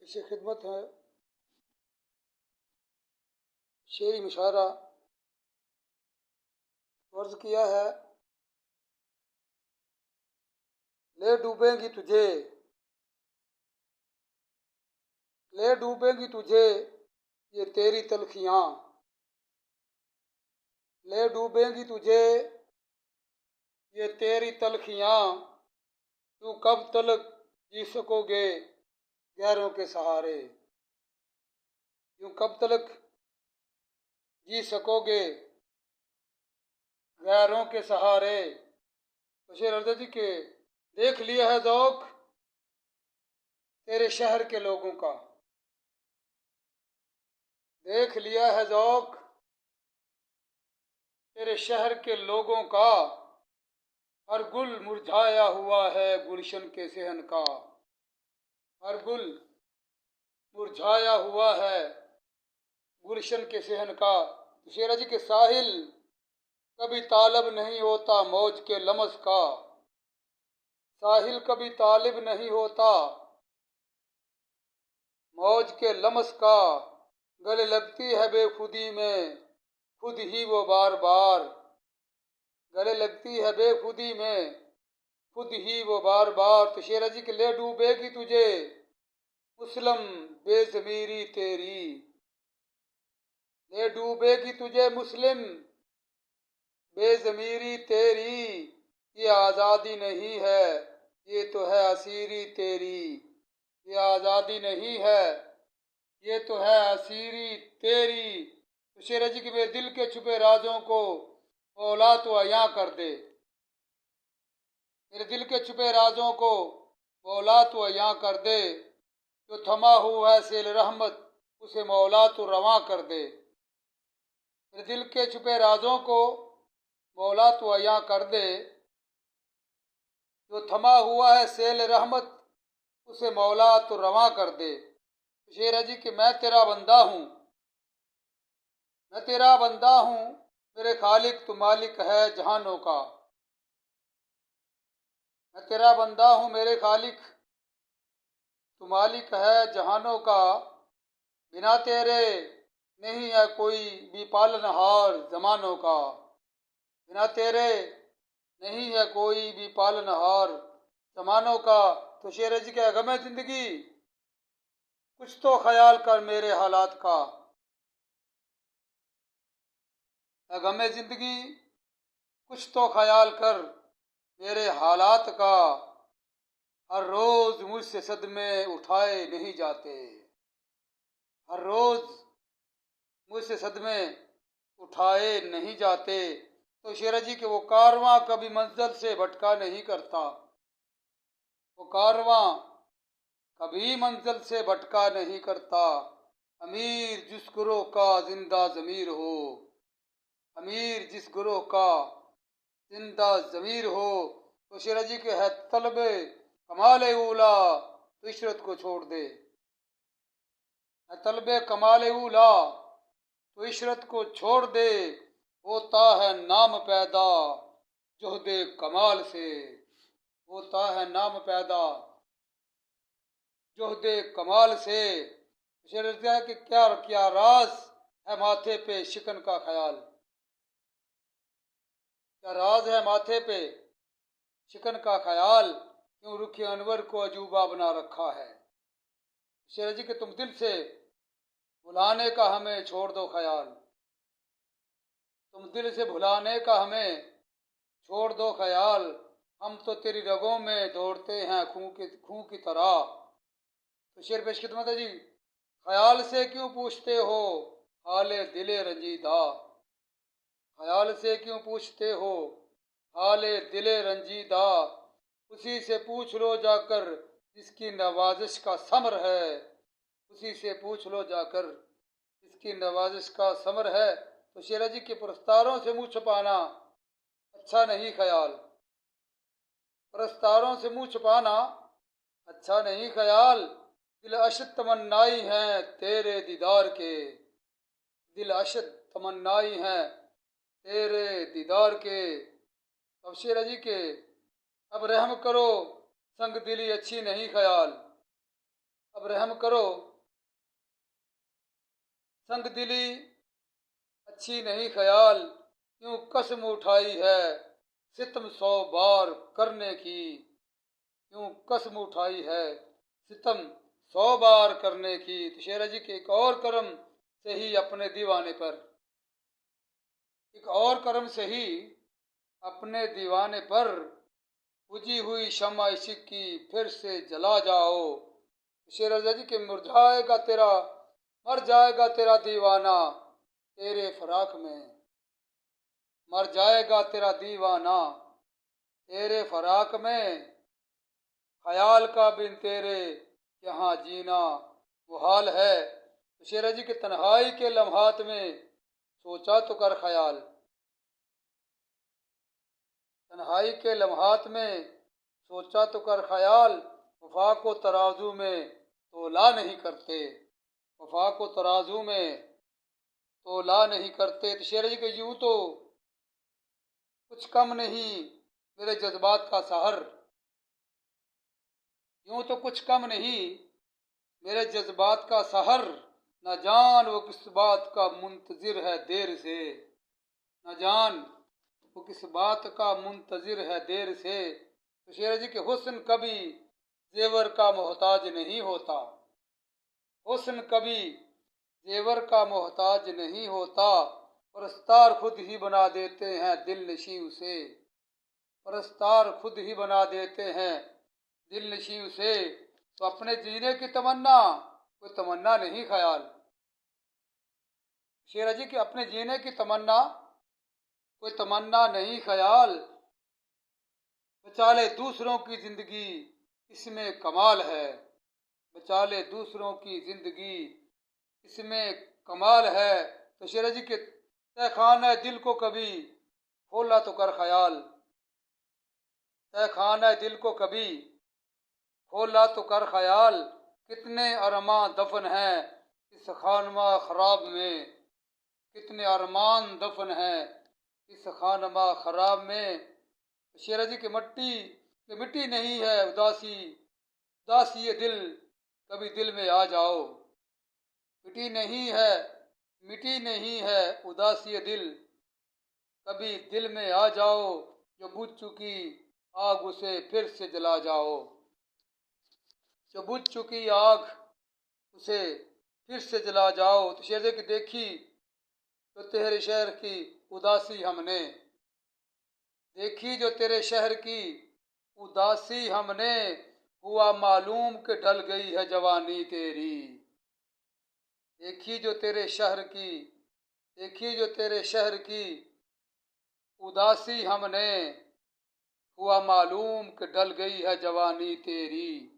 इसे खिदमत है शेरी मुशायरा अर्ज किया है। ले डूबेंगी तुझे, ले डूबेंगी तुझे ये तेरी तलखियाँ, ले डूबेंगी तुझे ये तेरी तलखियाँ, तू कब तलक जी सकोगे गैरों के सहारे, यूं कब तलक जी सकोगे गैरों के सहारे। तो शेर अर्ज जी के देख लिया है ज़ौक़ तेरे शहर के लोगों का, देख लिया है ज़ौक़ तेरे शहर के लोगों का, हर गुल मुरझाया हुआ है गुलशन के सेहन का, हर गुल मुरझाया हुआ है गुलशन के सेहन का। शेरा जी के साहिल कभी तालब नहीं होता मौज के लमस का, साहिल कभी तालिब नहीं होता मौज के लमस का, गले लगती है बेखुदी में खुद ही वो बार बार, गले लगती है बेखुदी में खुद ही वो बार बार। तो शेरा जी के ले डूबेगी तुझे मुस्लिम बेज़मीरी तेरी, ले डूबेगी तुझे मुस्लिम बेज़मीरी तेरी, ये आज़ादी नहीं है ये तो है असीरी तेरी, ये आज़ादी नहीं है ये तो है असीरी तेरी। तो शेर जी के मेरे दिल के छुपे राजों को मौला तो अयां कर दे, मेरे दिल के छुपे राजों को मौला तो अयां कर दे, जो थमा हुआ है सेल रहमत उसे मौला तो रवां कर दे, मेरे दिल के छुपे राजों को मौला तो अयां कर दे, जो थमा हुआ है सेल रहमत उसे मौला तो रवां कर दे। शेर है जी कि मैं तेरा बंदा हूँ, मैं तेरा बंदा हूँ मेरे खालिक तू मालिक है जहानों का, मैं तेरा बंदा हूँ मेरे खालिक तू मालिक है जहानों का, बिना तेरे नहीं है कोई भी पालनहार जमानों का, बिना तेरे नहीं है कोई भी पालनहार जमानों का। तो शेर जी के गमे जिंदगी कुछ तो ख्याल कर मेरे हालात का, गमे जिंदगी कुछ तो ख्याल कर मेरे हालात का, हर रोज मुझसे सदमे उठाए नहीं जाते, हर रोज मुझसे सदमे उठाए नहीं जाते। तो शेर जी के वो कारवां कभी मंजिल से भटका नहीं करता, वो कारवां कभी मंजिल से भटका नहीं करता, अमीर जिस गुरों का जिंदा ज़मीर हो, अमीर जिस गुरों का जिंदा ज़मीर हो। तो शेर जी के है तलबे कमाल ऊला तो इशरत को छोड़ दे, है तलबे कमाल ऊला तो इशरत को छोड़ दे, होता है नाम पैदा जोहदे कमाल से, होता है नाम पैदा जोहदे कमाल से। शेर कि क्या क्या राज है माथे पे शिकन का ख्याल, क्या राज है माथे पे शिकन का ख्याल, क्यों रुखी अनवर को अजूबा बना रखा है। शेर जी के तुम दिल से भुलाने का हमें छोड़ दो ख्याल, तुम दिल से भुलाने का हमें छोड़ दो ख्याल, हम तो तेरी रगों में दौड़ते हैं खून की तरह। तो शेर पेश खिदमत है जी, ख्याल से क्यों पूछते हो हाले दिले रंजीदा, ख्याल से क्यों पूछते हो हाले दिले रंजीदा, उसी से पूछ लो जाकर जिसकी नवाजिश का समर है, उसी से पूछ लो जाकर जिसकी नवाजिश का समर है। तो शेर जी के पुरस्कारों से मुँह छुपाना अच्छा नहीं ख्याल, पुरस्कारों से मुँह छुपाना अच्छा नहीं ख्याल, दिल अशद तमन्नाई हैं तेरे दीदार के, दिल अशद तमन्नाई हैं तेरे दीदार के। अब शेर जी के अब रहम करो संग दिली अच्छी नहीं ख्याल, अब रहम करो। संग दिली अच्छी नहीं ख्याल, क्यों कसम उठाई है सितम 100 बार करने की। क्यों कसम उठाई है सितम 100 बार करने की। तो शेरा जी के एक और कर्म से ही अपने दीवाने पर, एक और कर्म से ही अपने दीवाने पर बुझी हुई शम्मा इश्क की फिर से जला जाओ। शेर जी के मुरझाएगा तेरा, मर जाएगा तेरा दीवाना तेरे फराक में। मर जाएगा तेरा दीवाना तेरे फराक में, ख्याल का बिन तेरे यहाँ जीना मुहाल है। शेरा जी के तन्हाई के लम्हात में सोचा तो कर ख्याल, तन्हाई के लम्हात में सोचा तो कर ख्याल, वफा को तराजू में तोला नहीं करते। वफा को तराजू में तोला नहीं करते। तो शेर जी के यूं तो कुछ कम नहीं मेरे जज्बात का सहर, यूं तो कुछ कम नहीं मेरे जज्बात का सहर, न जान वो किस बात का मुंतजिर है देर से। न जान वो किस बात का मुंतजिर है देर से। तो शेर जी के हुस्न कभी जेवर का मोहताज नहीं होता। हुस्न कभी जेवर का मोहताज नहीं होता, परस्तार खुद ही बना देते हैं दिल नशी उसे। परस्तार खुद ही बना देते हैं दिल नशी उसे। तो अपने जीने की तमन्ना कोई तमन्ना नहीं ख्याल। शेर जी के अपने जीने की तमन्ना कोई तमन्ना नहीं ख्याल, बचा ले दूसरों की जिंदगी इसमें कमाल है। बचा ले दूसरों की जिंदगी इसमें कमाल है। तो शेर जी के तहखाना दिल को कभी खोला तो कर ख्याल। तहखाना दिल को कभी खोला तो कर ख्याल, कितने अरमान दफन हैं इस खानमा खराब में। कितने अरमान दफन हैं इस खानमा खराब में। शेर जी की मिट्टी नहीं है उदासी, उदासी ये दिल कभी दिल में आ जाओ। मिट्टी नहीं है उदासी ये दिल कभी दिल में आ जाओ। जो बुझ चुकी आग उसे फिर से जला जाओ। जो बुझ चुकी आग उसे फिर से जला जाओ। तो शेर की देखी तो तेरे शहर की उदासी हमने, देखी जो तेरे शहर की उदासी हमने, हुआ मालूम कि ढल गई है जवानी तेरी। देखी जो तेरे शहर की, देखी जो तेरे शहर की उदासी हमने, हुआ मालूम कि ढल गई है जवानी तेरी।